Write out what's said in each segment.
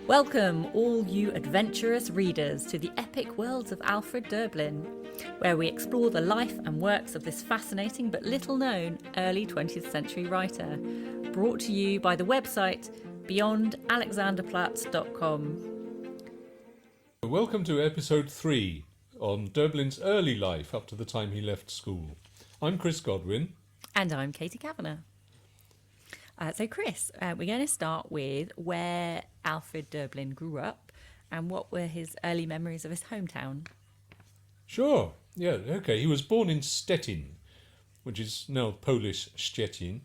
Welcome, all you adventurous readers, to the epic worlds of Alfred Döblin, where we explore the life and works of this fascinating but little-known early 20th century writer, brought to you by the website beyondalexanderplatz.com. Welcome to episode 3 on Döblin's early life up to the time he left school. I'm Chris Godwin. And I'm Katie Kavanagh. So Chris, we're going to start with where Alfred Döblin grew up and what were his early memories of his hometown. Sure, yeah, okay. He was born in Stettin, which is now Polish Stettin,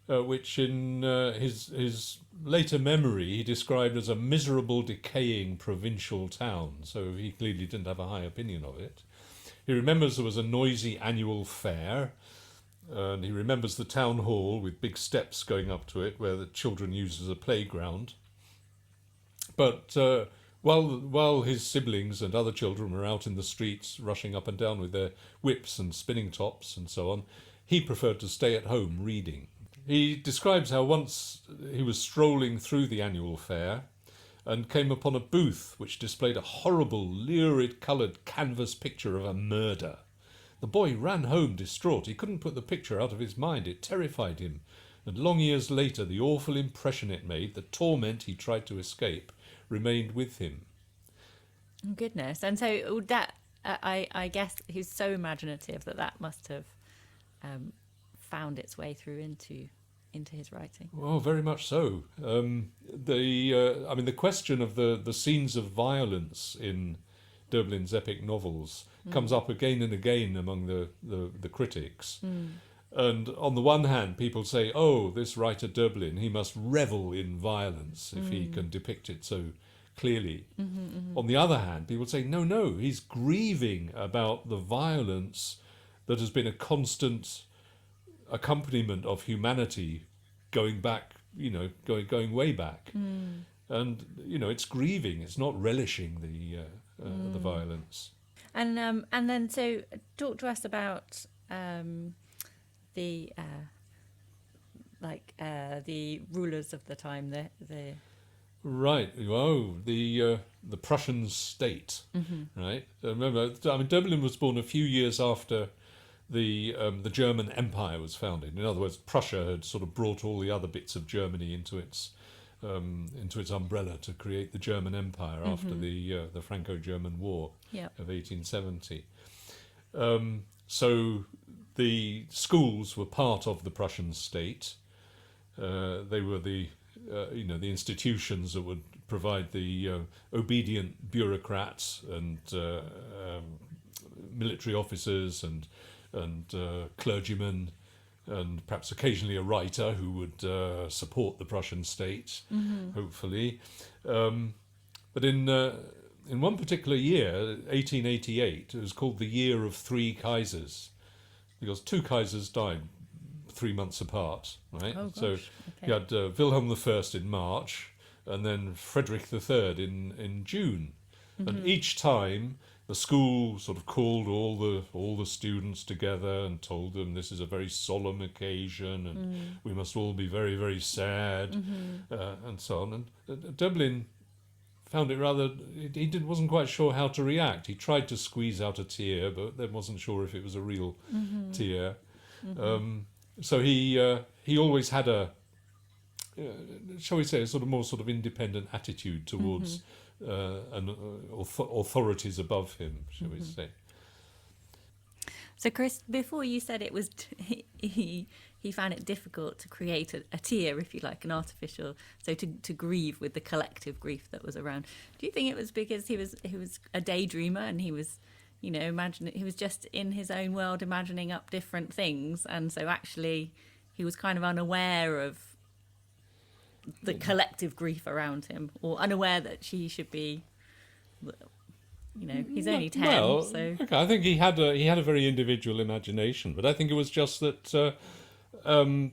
which in his later memory he described as a miserable, decaying provincial town, so he clearly didn't have a high opinion of it. He remembers there was a noisy annual fair, and he remembers the town hall with big steps going up to it where the children used as a playground. But while his siblings and other children were out in the streets rushing up and down with their whips and spinning tops and so on, he preferred to stay at home reading. He describes how once he was strolling through the annual fair and came upon a booth which displayed a horrible, lurid-coloured canvas picture of a murder. The boy ran home distraught. He couldn't put the picture out of his mind. It terrified him. And long years later, the awful impression it made, the torment he tried to escape, remained with him. Goodness. And so that, I guess he's so imaginative that must have found its way through into his writing. Well, very much so. The question of the scenes of violence in Döblin's epic novels comes up again and again among the critics. And on the one hand, people say, oh, this writer Döblin, he must revel in violence if he can depict it so clearly. On the other hand, people say, no, he's grieving about the violence that has been a constant accompaniment of humanity going back, going way back. And, it's grieving, it's not relishing the violence. And then so talk to us about the rulers of the time, the Right. Oh, the Prussian state. Right. Remember, Döblin was born a few years after the German Empire was founded. In other words, Prussia had sort of brought all the other bits of Germany into its umbrella to create the German Empire after the Franco-German War of 1870. So the schools were part of the Prussian state. They were the institutions that would provide the obedient bureaucrats and military officers and clergymen, and perhaps occasionally a writer who would support the Prussian state, hopefully. But in one particular year, 1888, it was called the Year of Three Kaisers, because two Kaisers died 3 months apart, right? Oh, gosh. So you had Wilhelm I in March, and then Frederick III in June. And each time the school sort of called all the students together and told them this is a very solemn occasion and we must all be very, very sad, and so on. And Döblin found it rather, he wasn't quite sure how to react. He tried to squeeze out a tear, but then wasn't sure if it was a real tear. So he always had a, shall we say, a more independent attitude towards authorities above him, shall we say. So Chris, before you said it was he found it difficult to create a tear, if you like, an artificial, so to grieve with the collective grief that was around. Do you think it was because he was a daydreamer and he was, he was just in his own world imagining up different things, and so actually he was kind of unaware of the collective grief around him, or unaware that she should be, he's only 10. Well, so okay, I think he had a very individual imagination, but I think it was just that the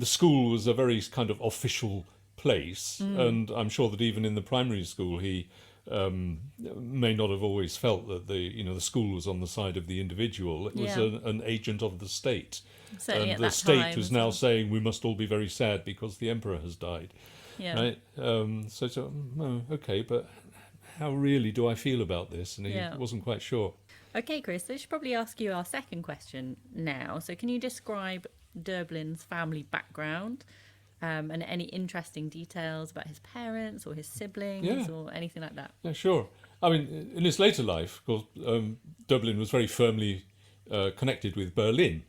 school was a very kind of official place, and I'm sure that even in the primary school he may not have always felt that the school was on the side of the individual. It was an agent of the state. Certainly and at the that state time was now saying we must all be very sad because the emperor has died. Yeah. right? Okay, but how really do I feel about this? And he Yeah. wasn't quite sure. Okay, Chris, so I should probably ask you our second question now. So can you describe Döblin's family background and any interesting details about his parents or his siblings or anything like that? Yeah, sure. I mean, in his later life, of course, Döblin was very firmly connected with Berlin.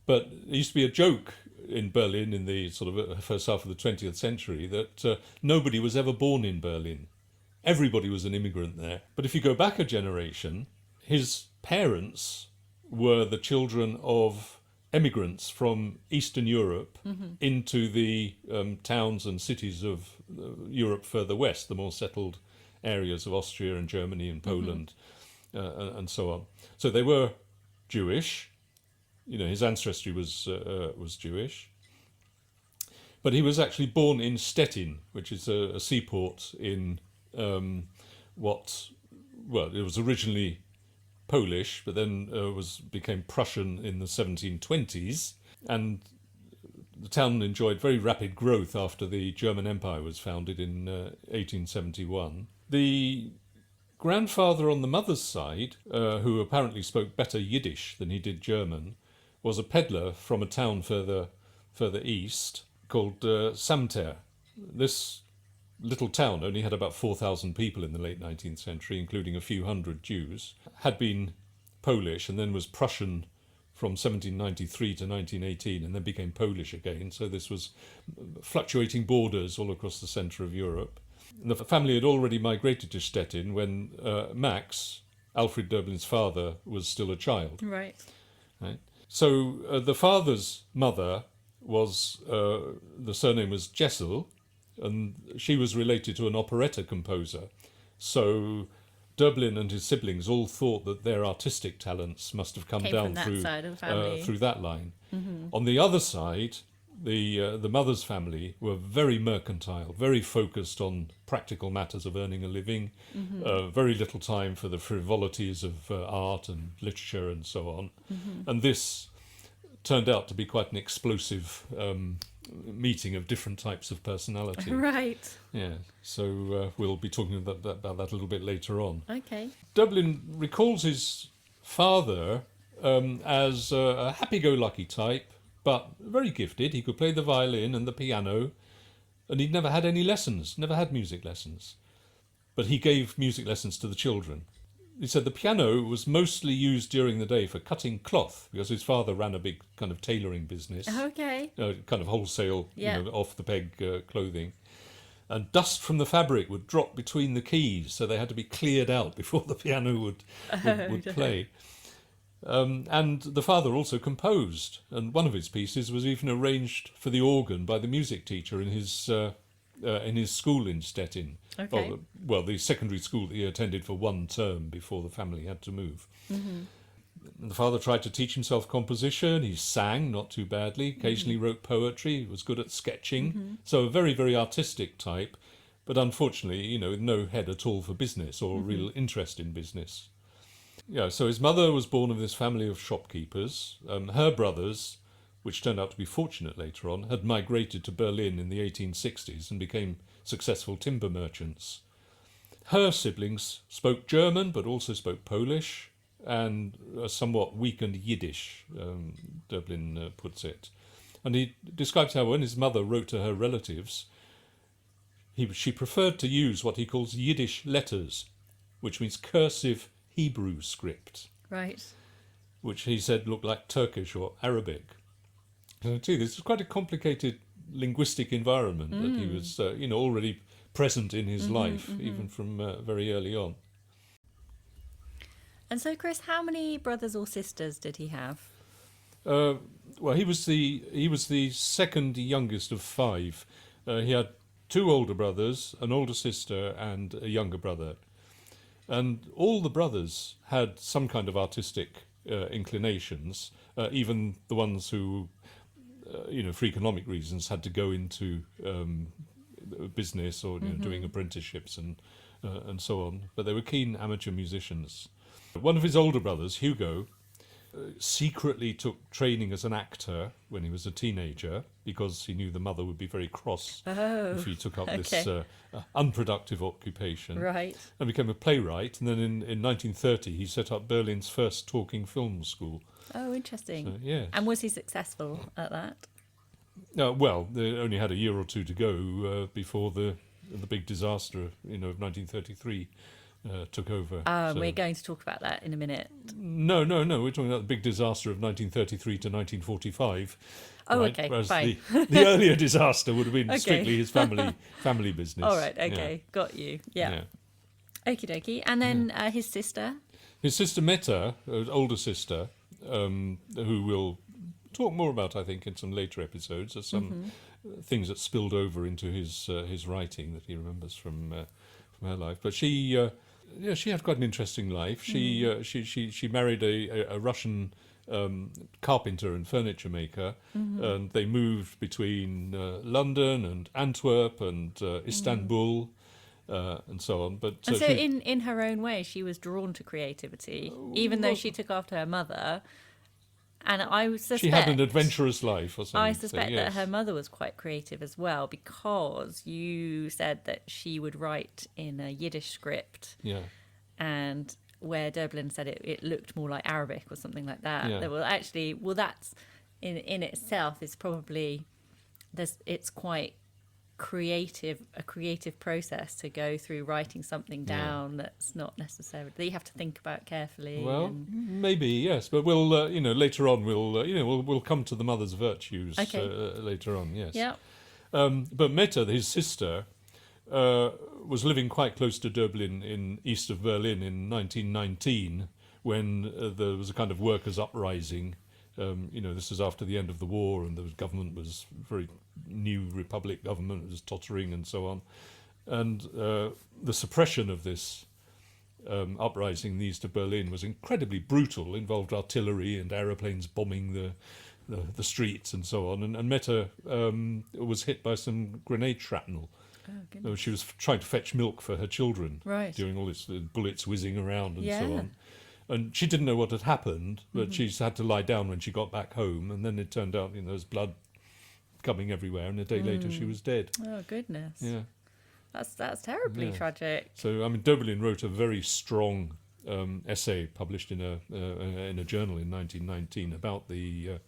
But there used to be a joke in Berlin in the sort of first half of the 20th century that nobody was ever born in Berlin. Everybody was an immigrant there. But if you go back a generation, his parents were the children of emigrants from Eastern Europe into the towns and cities of Europe further west, the more settled areas of Austria and Germany and Poland and so on. So they were Jewish. You know, his ancestry was Jewish. But he was actually born in Stettin, which is a seaport in it was originally Polish, but then became Prussian in the 1720s, and the town enjoyed very rapid growth after the German Empire was founded in 1871. The grandfather on the mother's side, who apparently spoke better Yiddish than he did German, was a peddler from a town further east called Samter. This little town only had about 4,000 people in the late 19th century, including a few hundred Jews, had been Polish and then was Prussian from 1793 to 1918 and then became Polish again. So this was fluctuating borders all across the centre of Europe. And the family had already migrated to Stettin when Max, Alfred Döblin's father, was still a child. Right. So the father's mother was, the surname was Jessel, and she was related to an operetta composer. So Döblin and his siblings all thought that their artistic talents must have come down through that line. Mm-hmm. On the other side, the mother's family were very mercantile, very focused on practical matters of earning a living, very little time for the frivolities of art and literature and so on. Mm-hmm. And this turned out to be quite an explosive meeting of different types of personality. Right. Yeah, so we'll be talking about that a little bit later on. Okay. Döblin recalls his father as a happy-go-lucky type, but very gifted. He could play the violin and the piano, and he'd never had any lessons, never had music lessons. But he gave music lessons to the children. He said the piano was mostly used during the day for cutting cloth, because his father ran a big kind of tailoring business. Okay. Kind of wholesale, off-the-peg clothing. And dust from the fabric would drop between the keys, so they had to be cleared out before the piano would play. And the father also composed, and one of his pieces was even arranged for the organ by the music teacher in his school in Stettin. Okay. Well, the secondary school that he attended for one term before the family had to move. Mm-hmm. The father tried to teach himself composition. He sang, not too badly. Occasionally wrote poetry. He was good at sketching. Mm-hmm. So a very, very artistic type, but unfortunately, with no head at all for business or real interest in business. Yeah, so his mother was born of this family of shopkeepers. Her brothers, which turned out to be fortunate later on, had migrated to Berlin in the 1860s and became successful timber merchants. Her siblings spoke German, but also spoke Polish, and a somewhat weakened Yiddish, Döblin puts it. And he describes how when his mother wrote to her relatives, she preferred to use what he calls Yiddish letters, which means cursive Hebrew script. Right. Which he said looked like Turkish or Arabic. So too, this is quite a complicated linguistic environment that he was, already present in his life, even from very early on. And so, Chris, how many brothers or sisters did he have? Well, he was the second youngest of five. He had two older brothers, an older sister, and a younger brother. And all the brothers had some kind of artistic inclinations, even the ones who, for economic reasons, had to go into business or doing apprenticeships and so on. But they were keen amateur musicians. One of his older brothers, Hugo, secretly took training as an actor when he was a teenager because he knew the mother would be very cross if he took up this unproductive occupation. Right. And became a playwright. And then in 1930, he set up Berlin's first talking film school. Oh, interesting. So, yes. And was he successful at that? Well, they only had a year or two to go before the big disaster of 1933 took over. We're going to talk about that in a minute. No. We're talking about the big disaster of 1933 to 1945. Oh, right? okay, Whereas fine. the earlier disaster would have been strictly his family business. All right, okay, got you. Yeah. Okie dokie. And then his sister? His sister Meta, his older sister, who we'll talk more about, I think, in some later episodes. There's some things that spilled over into his writing that he remembers from her life. But she had quite an interesting life. She married a Russian carpenter and furniture maker, and they moved between London and Antwerp and Istanbul. And so on. But so in her own way, she was drawn to creativity, even though she took after her mother. And I suspect she had an adventurous life or something. I suspect that her mother was quite creative as well, because you said that she would write in a Yiddish script. Yeah. And where Döblin said it looked more like Arabic or something like that. Yeah. That's in itself is probably it's quite a creative process to go through writing something down that's not necessarily that you have to think about carefully. Well, maybe yes, but we'll later on we'll come to the mother's virtues later on. Yes. Yeah. But Meta, his sister, was living quite close to Döblin in east of Berlin in 1919 when there was a kind of workers' uprising. This was after the end of the war, and the government was very new republic government was tottering and so on, and the suppression of this uprising in the east of Berlin was incredibly brutal. Involved artillery and aeroplanes bombing the streets and so on. And Meta was hit by some grenade shrapnel. Oh, she was trying to fetch milk for her children during all this bullets whizzing around and so on. And she didn't know what had happened, but she had to lie down when she got back home. And then it turned out, there was blood coming everywhere. And a day later, she was dead. Oh, goodness. Yeah. That's terribly tragic. So, Döblin wrote a very strong essay published in a journal in 1919 about that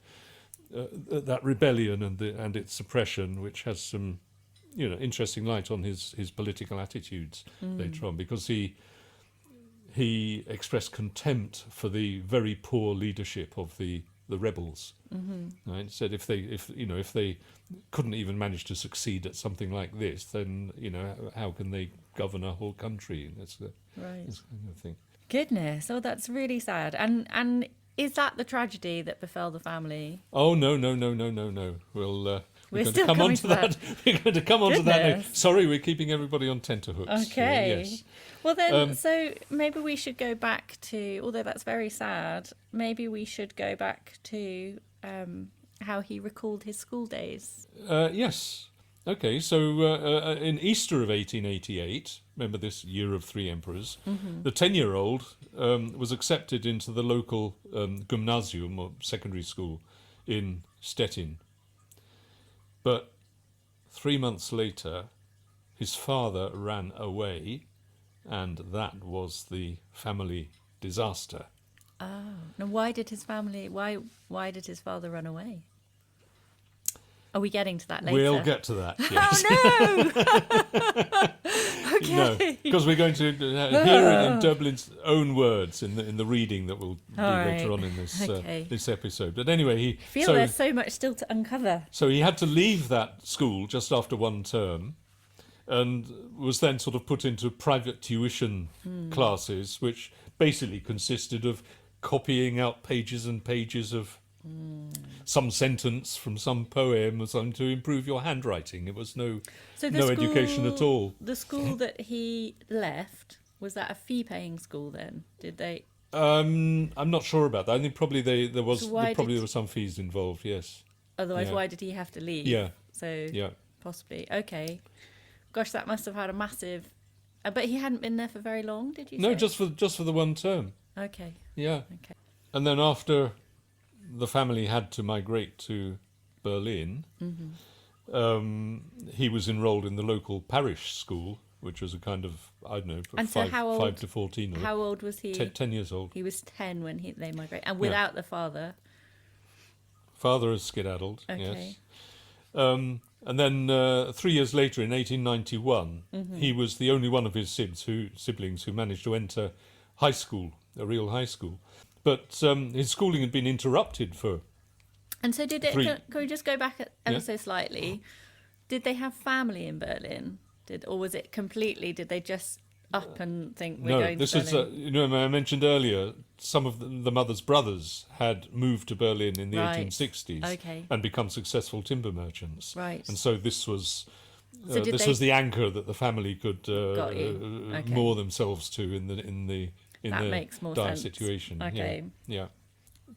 rebellion and its suppression, which has some, interesting light on his political attitudes later on, because he expressed contempt for the very poor leadership of the rebels. Right? Said if they couldn't even manage to succeed at something like this, then how can they govern a whole country? That's the kind of thing. Goodness, that's really sad. And is that the tragedy that befell the family? Oh no. We're going to come on to that. We're going to come on to that now. Sorry, we're keeping everybody on tenterhooks. Okay. Yes. Well then, so maybe we should go back to, although that's very sad, maybe we should go back to how he recalled his school days. Yes. Okay, so in Easter of 1888, remember this year of three emperors, the 10-year-old was accepted into the local gymnasium or secondary school in Stettin. But 3 months later, his father ran away, and that was the family disaster. Oh, now why did his father run away? Are we getting to that later? We'll get to that, yes. Oh, no! Okay. No, because we're going to hear it in Döblin's own words in the reading that we'll do later on in this episode. But anyway, there's so much still to uncover. So he had to leave that school just after one term, and was then sort of put into private tuition classes, which basically consisted of copying out pages and pages of some sentence from some poem or something to improve your handwriting. It was no education at all. The school that he left, was that a fee-paying school then? Did they? I'm not sure about that. I think probably there were some fees involved. Yes. Otherwise, why did he have to leave? Yeah. So possibly. Okay. Gosh, that must have had a massive. But he hadn't been there for very long, did you say? No, just for the one term. Okay. Yeah. Okay. and then after the family had to migrate to Berlin, he was enrolled in the local parish school, which was a kind of, I don't know, And so how old- 5 to 14. Or How old was he? 10 years old. He was 10 when they migrated, and without the father. Father is skedaddled, Okay. yes. And then 3 years later, in 1891, he was the only one of his siblings who managed to enter high school, a real high school. But his schooling had been interrupted for... And so did it? Can we just go back ever Yeah. so slightly? Did they have family in Berlin? Or was it completely? Did they just up and think we're going this to is Berlin? I mentioned earlier. Some of the mother's brothers had moved to Berlin in the Right. 1860s Okay. and become successful timber merchants. Right. And so this was So did this they- was the anchor that the family could Got you. Okay. moor themselves to in the That makes more dire sense. situation. Okay. Yeah.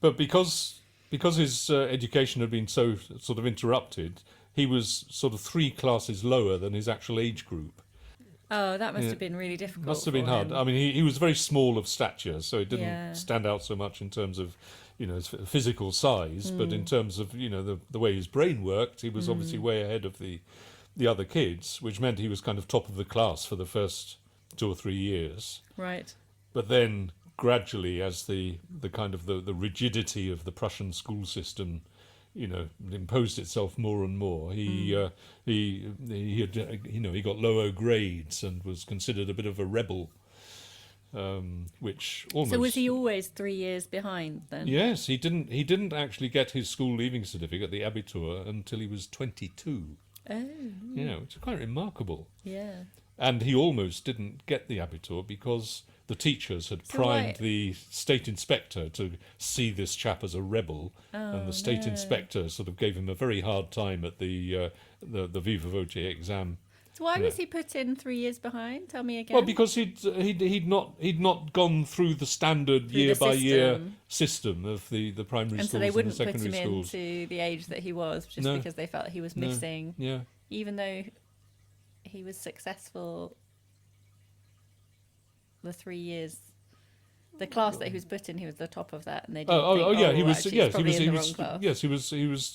But because his education had been so sort of interrupted, he was sort of 3 classes lower than his actual age group. Oh, that must have been really difficult. Must have been for hard. him. I mean, he was very small of stature, so it didn't Yeah. stand out so much in terms of, his physical size, but Mm. in terms of, the way his brain worked, he was obviously way ahead of the other kids, which meant he was kind of top of the class for the first 2 or 3 years. Right. But then gradually, as the kind of the rigidity of the Prussian school system, imposed itself more and more, he had, he got lower grades and was considered a bit of a rebel, which almost. So was he always 3 years behind then? Yes, he didn't actually get his school leaving certificate, the Abitur, until he was 22. Oh. Yeah, which is quite remarkable. Yeah. And he almost didn't get the Abitur because the teachers had So primed why- the state inspector to see this chap as a rebel, and the state inspector sort of gave him a very hard time at the Viva Voce exam. So why was he put in 3 years behind? Tell me again. Well, because he'd not gone through the standard Through year the by year system. system of the primary and so schools they and the wouldn't put secondary him schools. into the age that he was just No. because they felt he was No. missing, Yeah. even though he was successful the 3 years. The class that he was put in, he was the top of that, and they didn't think, Yeah, he was. actually, Yes, he's probably in the wrong he class.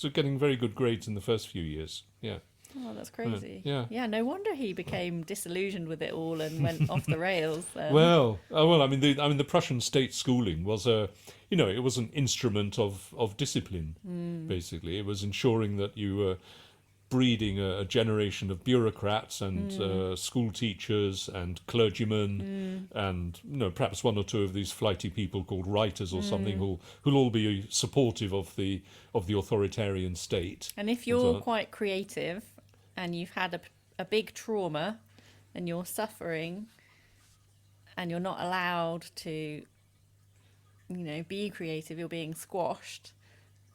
was getting very good grades in the first few years. Yeah. Oh, that's crazy. yeah. Yeah, no wonder he became disillusioned with it all and went off the rails. Well, I mean, the Prussian state schooling was it was an instrument of discipline. Basically, it was ensuring that you were breeding a generation of bureaucrats and school teachers and clergymen, and perhaps one or two of these flighty people called writers or something who'll all be supportive of the authoritarian state. And if you're quite creative and you've had a big trauma and you're suffering and you're not allowed to, be creative, you're being squashed,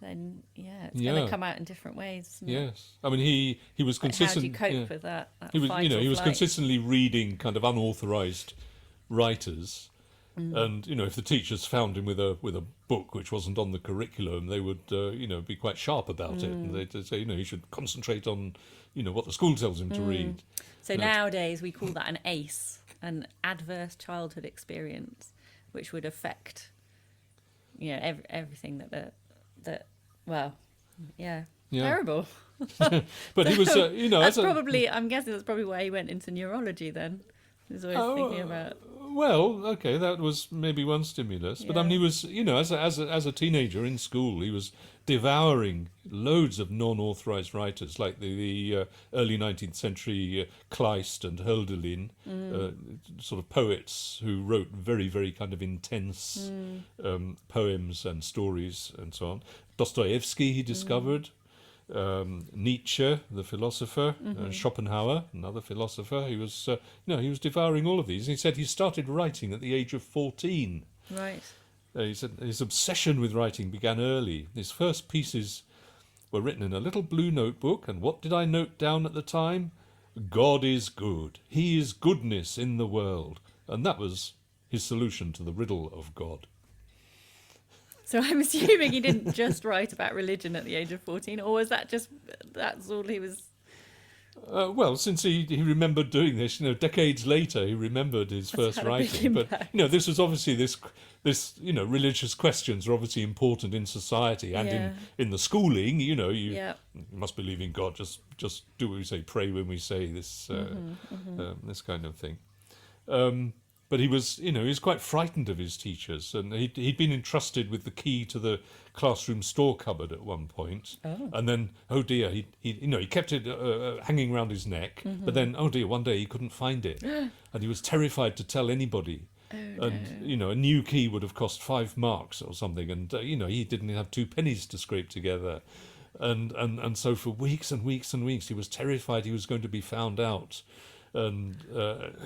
then, it's going to come out in different ways. Isn't it? Yes, I mean he was Like, how do consistent. you cope with that He was, fight or he was flight? consistently reading kind of unauthorized writers, and if the teachers found him with a book which wasn't on the curriculum, they would be quite sharp about it, and they'd say he should concentrate on what the school tells him to read. So nowadays we call that an ACE, an adverse childhood experience, which would affect, everything terrible. But he was, That's as a, probably. I'm guessing that's probably why he went into neurology. Then he was always thinking about. Well, okay, that was maybe one stimulus. But I mean, he was, as a teenager in school, he was devouring loads of non-authorized writers like the early 19th century Kleist and Hölderlin, sort of poets who wrote very, very kind of intense poems and stories and so on. Dostoevsky he discovered. Nietzsche, the philosopher, Schopenhauer, another philosopher. He was, he was devouring all of these. He said he started writing at the age of 14. Right. He said his obsession with writing began early. His first pieces were written in a little blue notebook, and what did I note down at the time? God is good. He is goodness in the world. And that was his solution to the riddle of God. So I'm assuming he didn't just write about religion at the age of 14, or was that's all he was? Well, since he remembered doing this, decades later, he remembered his first had a big writing. But impact. this was obviously this religious questions are obviously important in society and Yeah. in the schooling. You Yeah. must believe in God. Just do what we say. Pray when we say this. This kind of thing. But he was, he was quite frightened of his teachers, and he'd been entrusted with the key to the classroom store cupboard at one point. Oh. And then, oh dear, he kept it hanging around his neck. But then, oh dear, one day he couldn't find it, and he was terrified to tell anybody. And a new key would have cost 5 marks or something, and he didn't have 2 pennies to scrape together, and so for weeks and weeks and weeks he was terrified he was going to be found out. And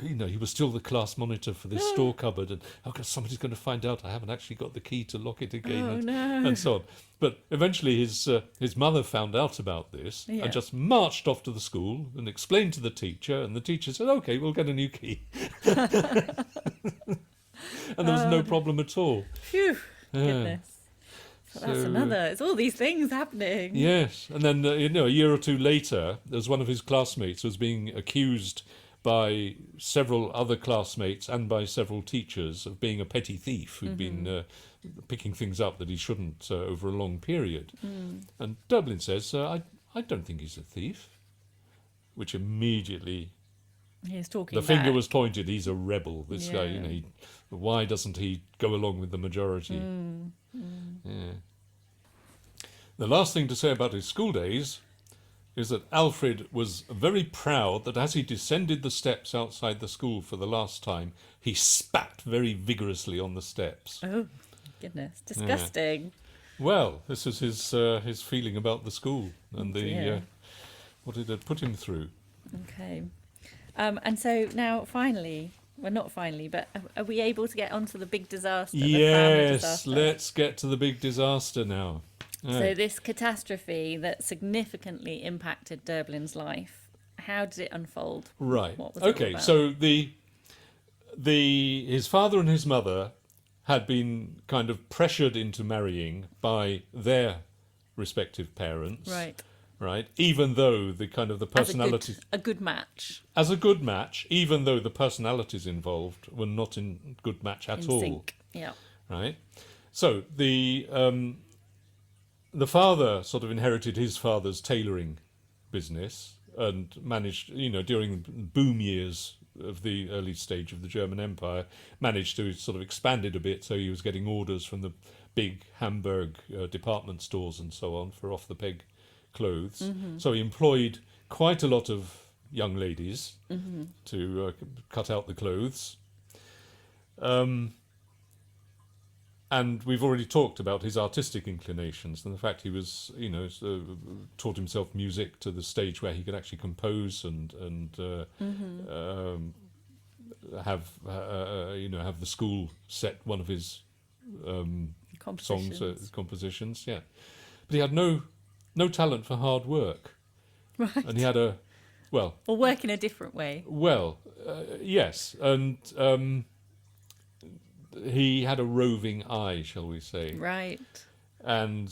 he was still the class monitor for this store cupboard, and somebody's going to find out I haven't actually got the key to lock it again, and so on. But eventually his mother found out about this and just marched off to the school and explained to the teacher, and the teacher said, "Okay, we'll get a new key," and there was no problem at all. Phew. Goodness. So that's another. It's all these things happening. Yes, and then a year or two later, as one of his classmates was being accused by several other classmates and by several teachers of being a petty thief who'd been picking things up that he shouldn't over a long period. And Döblin says, "I don't think he's a thief," which immediately He's talking. the finger back. was pointed. He's a rebel. This guy, why doesn't he go along with the majority? Yeah. The last thing to say about his school days is that Alfred was very proud that as he descended the steps outside the school for the last time, he spat very vigorously on the steps. Oh, goodness. Disgusting. Well, this is his feeling about the school and what it had put him through. Okay. And so now finally, well, not finally, but are we able to get onto the big disaster? The family Yes, disaster? let's get to the big disaster now. So this catastrophe that significantly impacted Döblin's life, how did it unfold? Right. What was it all Okay. about? So his father and his mother had been kind of pressured into marrying by their respective parents. Right. Right. Even though the kind of the personalities A good match. as a good match, even though the personalities involved were not in good match at in all. sync. Yeah. Right. So the father sort of inherited his father's tailoring business and managed, during the boom years of the early stage of the German Empire, managed to sort of expand it a bit. So he was getting orders from the big Hamburg department stores and so on for off-the-peg clothes. So he employed quite a lot of young ladies to cut out the clothes. And we've already talked about his artistic inclinations and the fact he was, taught himself music to the stage where he could actually compose and have the school set one of his songs, compositions. Yeah, but he had no talent for hard work, Right. and he had Or work in a different way. yes, and he had a roving eye, shall we say? Right. And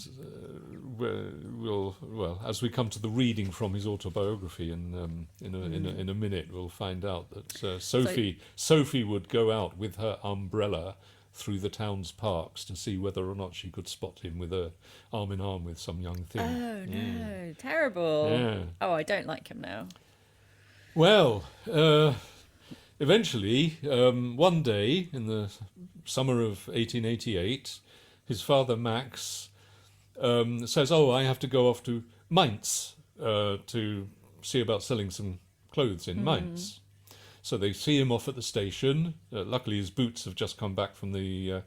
as we come to the reading from his autobiography, in a minute, we'll find out that Sophie would go out with her umbrella through the town's parks to see whether or not she could spot him with her arm in arm with some young thing. Oh no, terrible. Yeah. Oh, I don't like him now. Well, eventually, one day in the summer of 1888, his father Max says, "Oh, I have to go off to Mainz to see about selling some clothes in Mainz." So they see him off at the station. Luckily, his boots have just come back from the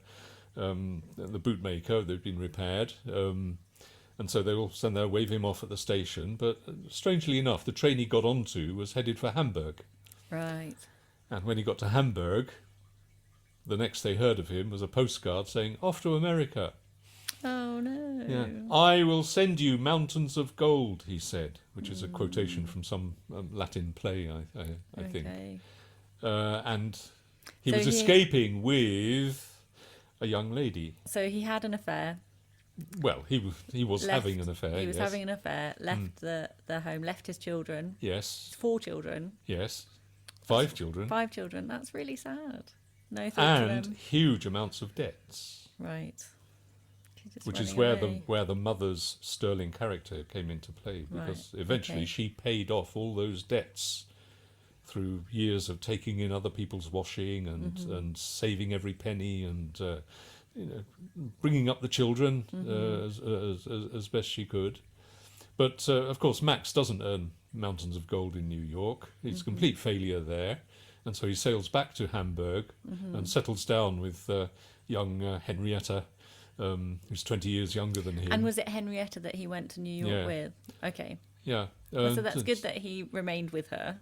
bootmaker. They've been repaired. And so they all stand there, wave him off at the station. But strangely enough, the train he got onto was headed for Hamburg. Right. And when he got to Hamburg, the next they heard of him was a postcard saying, "Off to America." Oh no. Yeah. "I will send you mountains of gold," he said, which is a quotation from some Latin play, I think. Okay. And he So was he- escaping with a young lady. So he had an affair. Well, he was having an affair. He was yes. having an affair, left the home, left his children. Yes. 4 children. Yes. 5 children. 5 children. That's really sad. No thought to And them. huge amounts of debts. Right. Just Which is running where away. the mother's sterling character came into play, because Right, eventually okay. she paid off all those debts through years of taking in other people's washing and saving every penny and bringing up the children as best she could. But of course, Max doesn't earn mountains of gold in New York. He's a complete failure there, and so he sails back to Hamburg and settles down with young Henrietta. Who's 20 years younger than him. And was it Henrietta that he went to New York Yeah. with? Okay. Yeah. So that's good that he remained with her.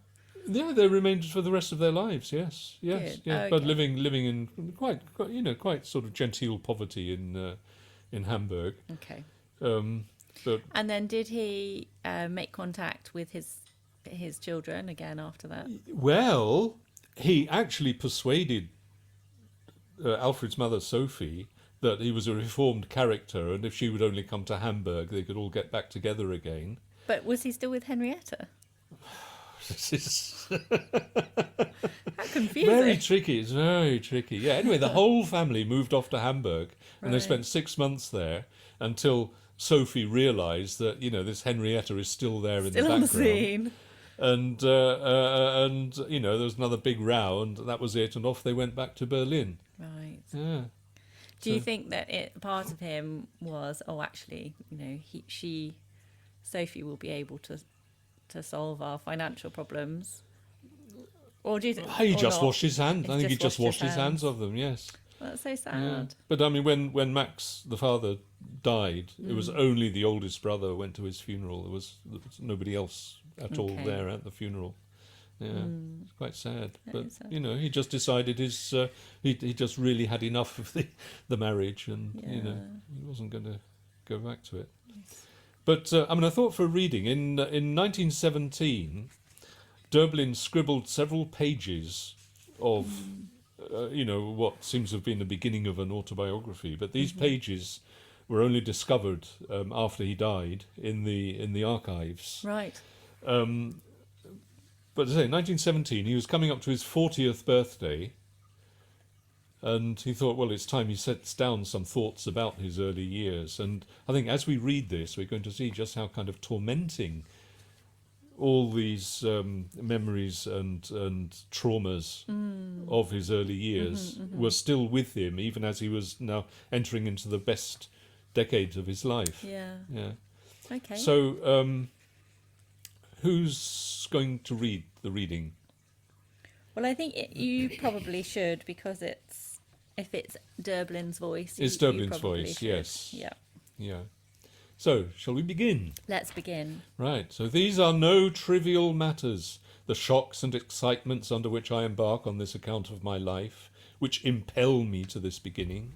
Yeah, they remained for the rest of their lives. Yes, yes, Good. yeah. Okay. But living in quite sort of genteel poverty in Hamburg. Okay. But And then did he make contact with his children again after that? well, he actually persuaded Alfred's mother Sophie that he was a reformed character, and if she would only come to Hamburg, they could all get back together again. But was he still with Henrietta? This is How confusing. very tricky. It's very tricky. Yeah. Anyway, the whole family moved off to Hamburg, and they Right. spent 6 months there until Sophie realised that this Henrietta is still there in Still the on the background. scene. And there was another big row, and that was it. And off they went back to Berlin. Right. Yeah. Do you think that part of him was, actually, Sophie will be able to solve our financial problems? Or do you think He just washed his hands. He I think he just just washed his hands of them. Yes. That's so Yeah. sad. But I mean, when Max, the father, died, it was only the oldest brother who went to his funeral. There was nobody else at all Okay. there at the funeral. Yeah, it's quite sad. That But is sad. he just decided he just really had enough of the marriage, and Yeah. he wasn't going to go back to it. But I thought for reading in 1917, Döblin scribbled several pages of what seems to have been the beginning of an autobiography. But these pages were only discovered after he died in the archives. Right. But as I say, in 1917, he was coming up to his 40th birthday, and he thought, well, it's time he sets down some thoughts about his early years. And I think as we read this, we're going to see just how kind of tormenting all these memories and traumas of his early years were still with him, even as he was now entering into the best decades of his life. Yeah. Yeah. Okay. So, who's going to read the reading? Well, I think you probably should, because if it's Döblin's voice. It's you Döblin's probably voice, should. yes. Yeah. Yeah. So, shall we begin? Let's begin. Right. So these are no trivial matters, the shocks and excitements under which I embark on this account of my life, which impel me to this beginning.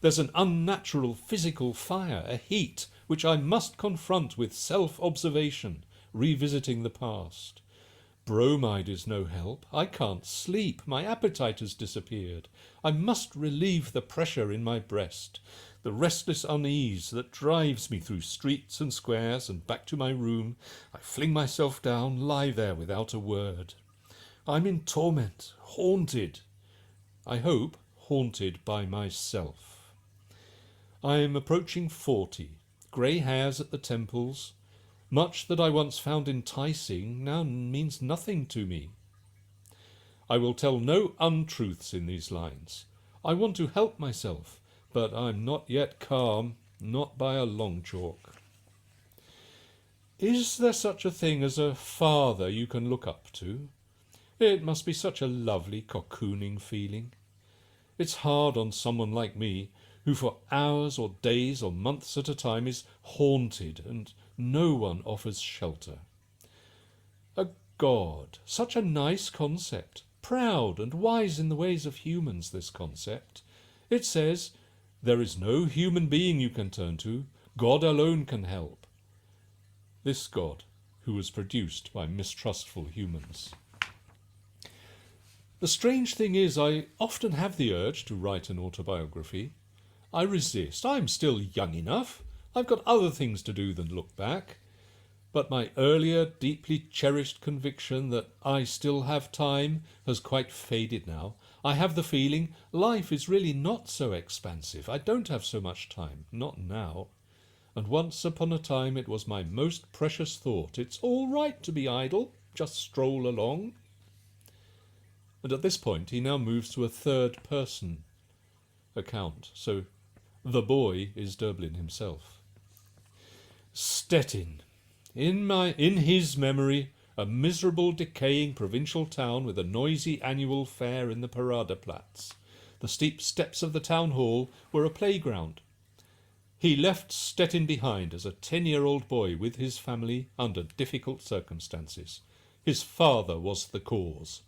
There's an unnatural physical fire, a heat, which I must confront with self-observation, revisiting the past. Bromide is no help. I can't sleep. My appetite has disappeared. I must relieve the pressure in my breast, the restless unease that drives me through streets and squares and back to my room. I fling myself down, lie there without a word. I'm in torment, haunted. I hope haunted by myself. I am approaching 40, grey hairs at the temples. Much that I once found enticing now means nothing to me. I will tell no untruths in these lines. I want to help myself, but I'm not yet calm, not by a long chalk. Is there such a thing as a father you can look up to? It must be such a lovely cocooning feeling. It's hard on someone like me, who for hours or days or months at a time is haunted and no one offers shelter. A God, such a nice concept, proud and wise in the ways of humans, this concept. It says, there is no human being you can turn to, God alone can help. This God, who was produced by mistrustful humans. The strange thing is, I often have the urge to write an autobiography. I resist. I'm still young enough. I've got other things to do than look back. But my earlier, deeply cherished conviction that I still have time has quite faded now. I have the feeling life is really not so expansive. I don't have so much time, not now. And once upon a time it was my most precious thought. It's all right to be idle, just stroll along. And at this point he now moves to a third person account. So the boy is Döblin himself. Stettin. In his memory, a miserable, decaying provincial town with a noisy annual fair in the Paradeplatz. The steep steps of the town hall were a playground. He left Stettin behind as a 10-year-old boy with his family under difficult circumstances. His father was the cause.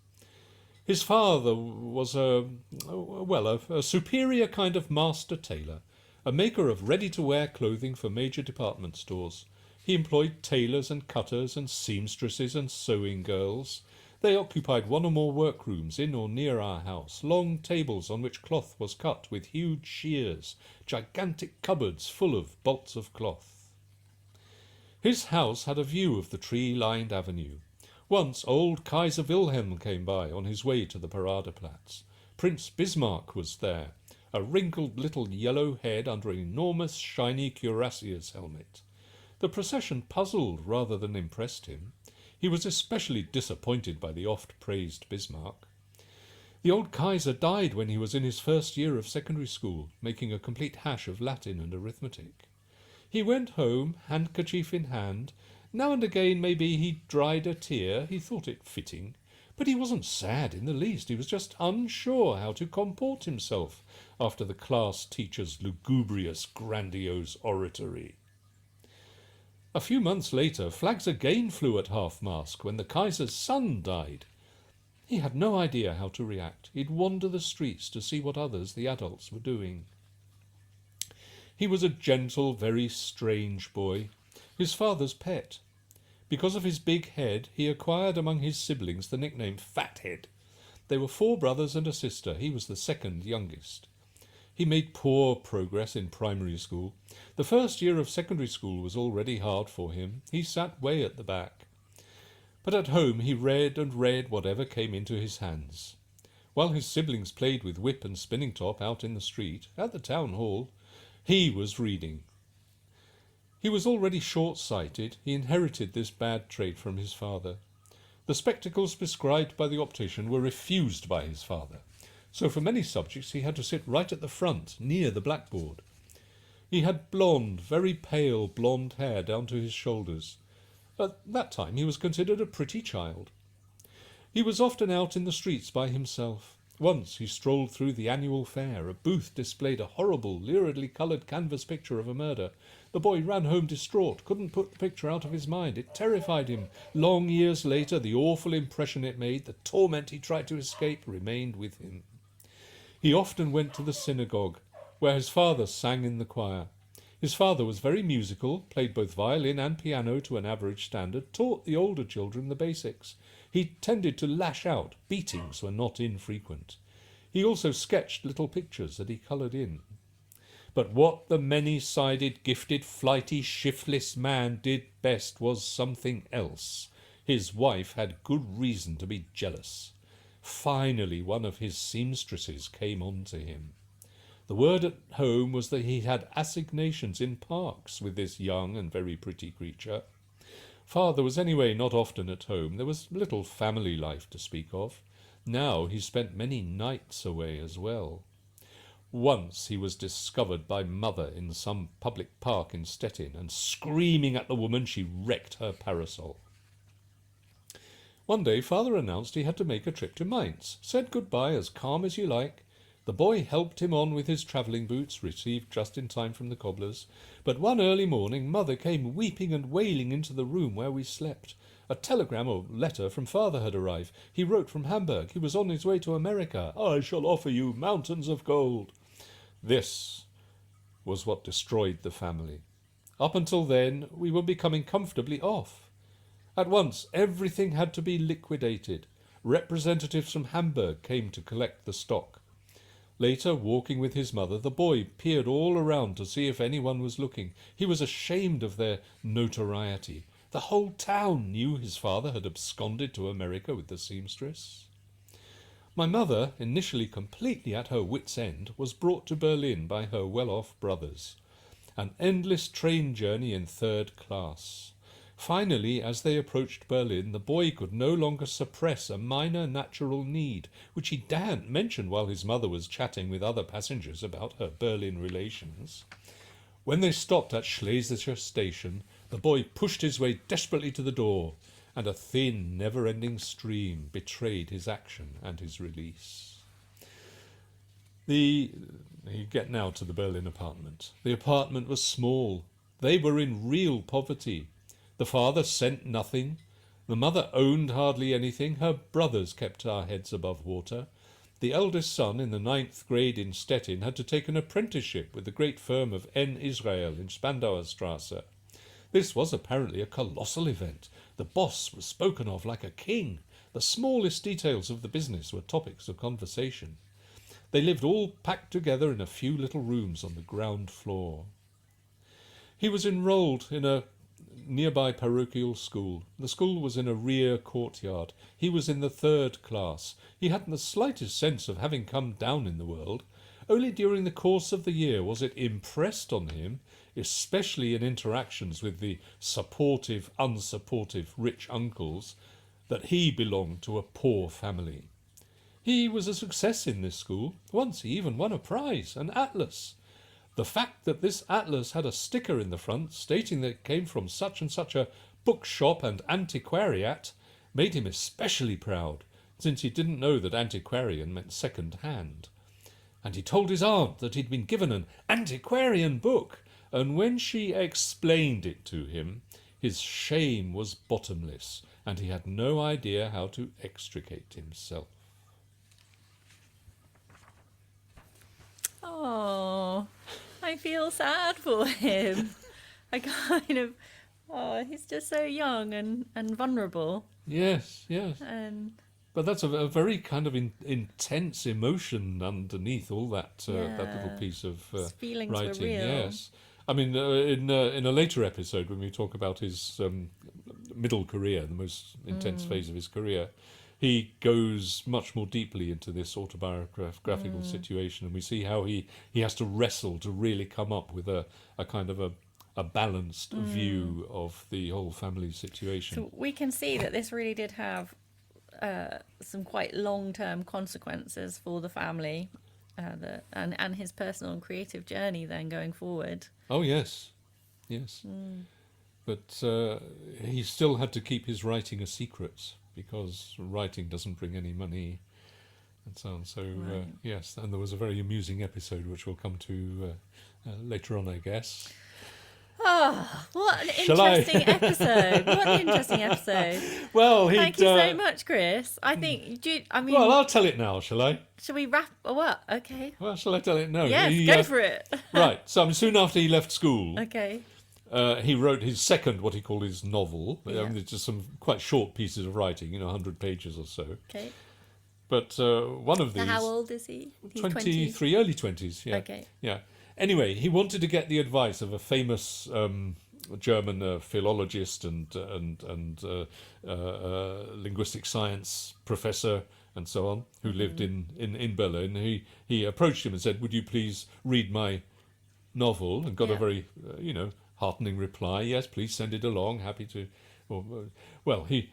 His father was a superior kind of master tailor, a maker of ready-to-wear clothing for major department stores. He employed tailors and cutters and seamstresses and sewing girls. They occupied one or more workrooms in or near our house, long tables on which cloth was cut with huge shears, gigantic cupboards full of bolts of cloth. His house had a view of the tree-lined avenue. Once old Kaiser Wilhelm came by on his way to the Paradeplatz. Prince Bismarck was there, a wrinkled little yellow head under an enormous shiny cuirassier's helmet. The procession puzzled rather than impressed him. He was especially disappointed by the oft-praised Bismarck. The old Kaiser died when he was in his first year of secondary school, making a complete hash of Latin and arithmetic. He went home, handkerchief in hand. Now and again maybe he dried a tear, he thought it fitting. But he wasn't sad in the least, he was just unsure how to comport himself after the class teacher's lugubrious, grandiose oratory. A few months later, flags again flew at half-mast when the Kaiser's son died. He had no idea how to react. He'd wander the streets to see what others, the adults, were doing. He was a gentle, very strange boy, his father's pet. Because of his big head, he acquired among his siblings the nickname Fathead. They were 4 brothers and a sister. He was the second youngest. He made poor progress in primary school. The first year of secondary school was already hard for him. He sat way at the back. But at home he read and read whatever came into his hands. While his siblings played with whip and spinning top out in the street, at the town hall, he was reading. He was already short-sighted. He inherited this bad trait from his father. The spectacles prescribed by the optician were refused by his father. So for many subjects he had to sit right at the front, near the blackboard. He had blonde, very pale blonde hair down to his shoulders. At that time he was considered a pretty child. He was often out in the streets by himself. Once he strolled through the annual fair. A booth displayed a horrible, luridly coloured canvas picture of a murder. The boy ran home distraught, couldn't put the picture out of his mind. It terrified him. Long years later, the awful impression it made, the torment he tried to escape, remained with him. He often went to the synagogue, where his father sang in the choir. His father was very musical, played both violin and piano to an average standard, taught the older children the basics. He tended to lash out. Beatings were not infrequent. He also sketched little pictures that he coloured in. But what the many-sided, gifted, flighty, shiftless man did best was something else. His wife had good reason to be jealous. Finally, one of his seamstresses came on to him. The word at home was that he had assignations in parks with this young and very pretty creature. Father was anyway not often at home. There was little family life to speak of. Now he spent many nights away as well. Once he was discovered by Mother in some public park in Stettin, and screaming at the woman, she wrecked her parasol. One day Father announced he had to make a trip to Mainz, said goodbye as calm as you like. The boy helped him on with his travelling boots, received just in time from the cobblers. But one early morning Mother came weeping and wailing into the room where we slept. A telegram or letter from Father had arrived. He wrote from Hamburg. He was on his way to America. I shall offer you mountains of gold. This was what destroyed the family. Up until then, we were becoming comfortably off. At once, everything had to be liquidated. Representatives from Hamburg came to collect the stock. Later, walking with his mother, the boy peered all around to see if anyone was looking. He was ashamed of their notoriety. The whole town knew his father had absconded to America with the seamstress. My mother, initially completely at her wits' end, was brought to Berlin by her well-off brothers. An endless train journey in 3rd class. Finally, as they approached Berlin, the boy could no longer suppress a minor natural need, which he daren't mention while his mother was chatting with other passengers about her Berlin relations. When they stopped at Schlesischer station, the boy pushed his way desperately to the door, and a thin, never-ending stream betrayed his action and his release. You get now to the Berlin apartment. The apartment was small. They were in real poverty. The father sent nothing. The mother owned hardly anything. Her brothers kept our heads above water. The eldest son, in the 9th grade in Stettin, had to take an apprenticeship with the great firm of N. Israel in Spandauer Strasse. This was apparently a colossal event. The boss was spoken of like a king. The smallest details of the business were topics of conversation. They lived all packed together in a few little rooms on the ground floor. He was enrolled in a nearby parochial school. The school was in a rear courtyard. He was in the 3rd class. He hadn't the slightest sense of having come down in the world. Only during the course of the year was it impressed on him, especially in interactions with the supportive, unsupportive rich uncles, that he belonged to a poor family. He was a success in this school. Once he even won a prize, an atlas. The fact that this atlas had a sticker in the front stating that it came from such and such a bookshop and antiquariat made him especially proud, since he didn't know that antiquarian meant second-hand. And he told his aunt that he'd been given an antiquarian book, and when she explained it to him, his shame was bottomless, and he had no idea how to extricate himself. Oh, I feel sad for him. He's just so young and vulnerable. Yes. And But that's a very kind of intense emotion underneath all that little piece of his feelings writing. were real. Yes, I mean in a later episode when we talk about his middle career, the most intense phase of his career, he goes much more deeply into this autobiographical situation, and we see how he has to wrestle to really come up with a kind of a balanced view of the whole family situation. So we can see that this really did have some quite long-term consequences for the family, and his personal and creative journey then going forward. Oh yes. But he still had to keep his writing a secret because writing doesn't bring any money and so on. So yes, and there was a very amusing episode which we'll come to later on, I guess. Oh, what an Shall I? interesting episode! What an interesting episode! Well, Thank you so much, Chris. I think. Well, I'll tell it now, shall I? Shall we wrap? Or what? Okay. Well, shall I tell it now? Yes, go for it. Right. So soon after he left school, Okay. he wrote his second, what he called his novel. Yeah. It's just some quite short pieces of writing, 100 pages or so. Okay. But one of these... So how old is he? He's 23, early 20s, yeah. Okay. Yeah. Anyway, he wanted to get the advice of a famous German philologist and linguistic science professor and so on, who lived in Berlin. He approached him and said, "Would you please read my novel?" And got a very, heartening reply. "Yes, please send it along. Happy to." Well, he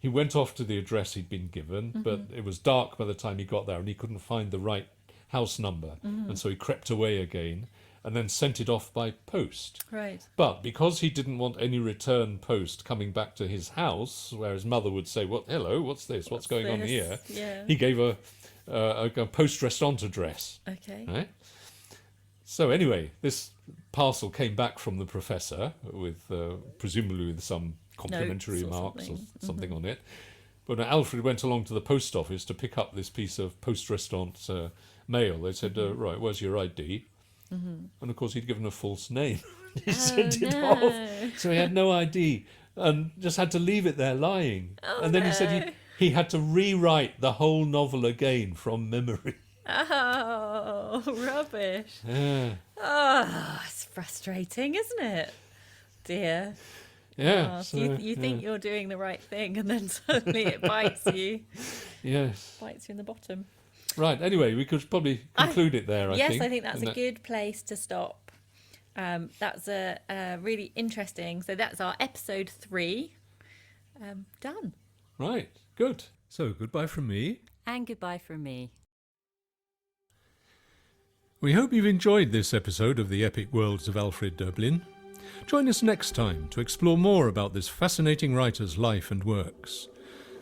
went off to the address he'd been given, but it was dark by the time he got there, and he couldn't find the right house number, and so he crept away again and then sent it off by post. Right. But because he didn't want any return post coming back to his house, where his mother would say, hello, what's this? What's going on here? Yeah. He gave a post restaurant address. Okay. Right? So anyway, this parcel came back from the professor with presumably with some complimentary remarks or something on it. But when Alfred went along to the post office to pick up this piece of post restaurant mail, they said, right, where's your ID? And of course he'd given a false name. He sent it off. So he had no ID and just had to leave it there lying. And then he said he had to rewrite the whole novel again from memory. Oh. Oh, rubbish. Yeah. Oh, it's frustrating, isn't it? Dear. Yeah. Oh, so, you think you're doing the right thing, and then suddenly it bites you. Yes. Bites you in the bottom. Right. Anyway, we could probably conclude it there. Yes, think. I think that's a good place to stop. That's a really interesting. So that's our episode 3. Done. Right. Good. So goodbye from me. And goodbye from me. We hope you've enjoyed this episode of the Epic Worlds of Alfred Döblin. Join us next time to explore more about this fascinating writer's life and works.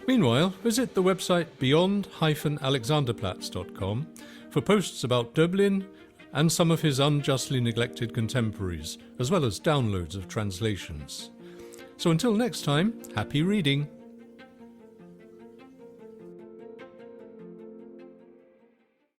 Meanwhile, visit the website beyond-alexanderplatz.com for posts about Döblin and some of his unjustly neglected contemporaries, as well as downloads of translations. So until next time, happy reading!